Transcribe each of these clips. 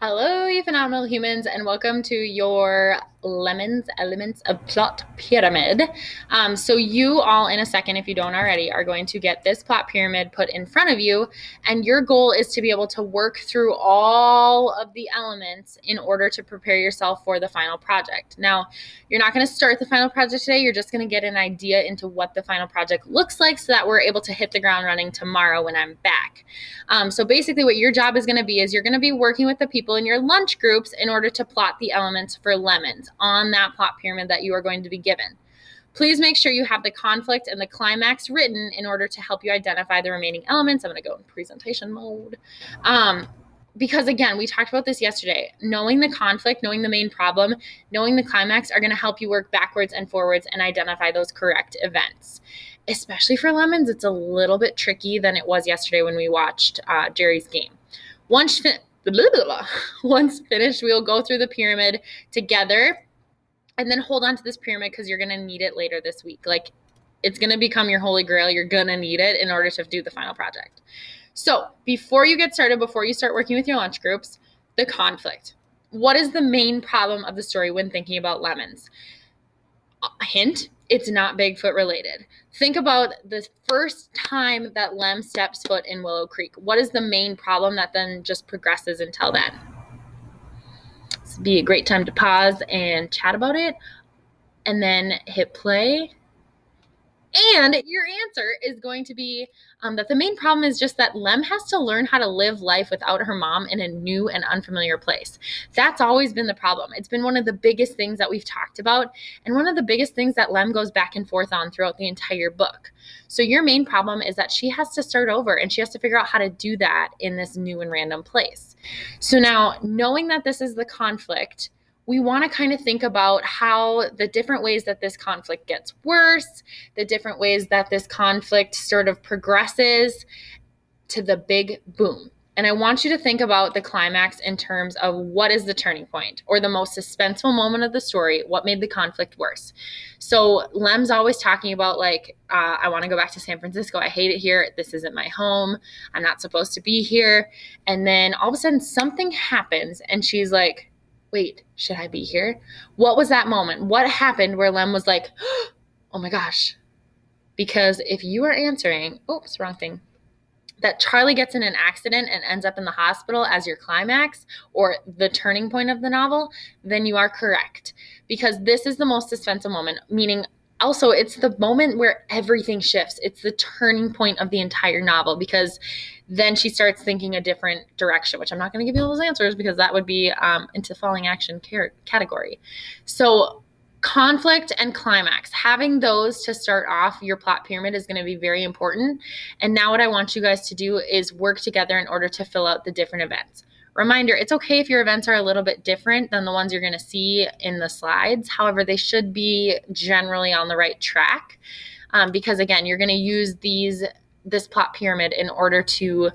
Hello, you phenomenal humans, and welcome to your Lemons Elements of Plot Pyramid. So you all, in a second, if you don't already, are going to get this plot pyramid put in front of you, and your goal is to be able to work through all of the elements in order to prepare yourself for the final project. Now, you're not going to start the final project today. You're just going to get an idea into what the final project looks like so that we're able to hit the ground running tomorrow when I'm back. So basically what your job is going to be is you're going to be working with the people in your lunch groups in order to plot the elements for lemons on that plot pyramid that you are going to be given. Please make sure you have the conflict and the climax written in order to help you identify the remaining elements. I'm going to go in presentation mode. Because again, we talked about this yesterday. Knowing the conflict, knowing the main problem, knowing the climax are going to help you work backwards and forwards and identify those correct events. Especially for lemons, it's a little bit tricky than it was yesterday when we watched Jerry's game. Once finished, we'll go through the pyramid together and then hold on to this pyramid because you're going to need it later this week. Like, it's going to become your holy grail. You're going to need it in order to do the final project. So before you get started, before you start working with your lunch groups, the conflict. What is the main problem of the story when thinking about lemons? A hint, it's not Bigfoot related. Think about the first time that Lem steps foot in Willow Creek. What is the main problem that then just progresses until then? This would be a great time to pause and chat about it and then hit play. And your answer is going to be that the main problem is just that Lem has to learn how to live life without her mom in a new and unfamiliar place. That's always been the problem. It's been one of the biggest things that we've talked about, and one of the biggest things that Lem goes back and forth on throughout the entire book. So your main problem is that she has to start over, and she has to figure out how to do that in this new and random place. So now, knowing that this is the conflict, we want to kind of think about how the different ways that this conflict gets worse, the different ways that this conflict sort of progresses to the big boom. And I want you to think about the climax in terms of what is the turning point or the most suspenseful moment of the story, what made the conflict worse. So Lem's always talking about I want to go back to San Francisco. I hate it here. This isn't my home. I'm not supposed to be here. And then all of a sudden something happens and she's like, wait, should I be here? What was that moment? What happened where Lem was like, oh my gosh? Because if you are answering, oops, wrong thing, that Charlie gets in an accident and ends up in the hospital as your climax or the turning point of the novel, then you are correct. Because this is the most suspenseful moment, meaning also it's the moment where everything shifts. It's the turning point of the entire novel because then she starts thinking a different direction, which I'm not going to give you all those answers because that would be into falling action category. So conflict and climax, having those to start off your plot pyramid is going to be very important. And now what I want you guys to do is work together in order to fill out the different events. Reminder, it's okay if your events are a little bit different than the ones you're going to see in the slides. However, they should be generally on the right track because again, you're going to use this plot pyramid in order to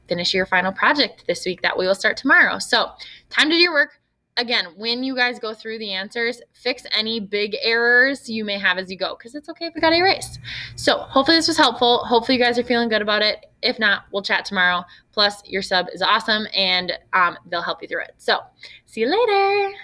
finish your final project this week that we will start tomorrow. So time to do your work. Again, when you guys go through the answers, fix any big errors you may have as you go because it's okay if we got erased. So hopefully this was helpful. Hopefully you guys are feeling good about it. If not, we'll chat tomorrow. Plus, your sub is awesome and they'll help you through it. So see you later.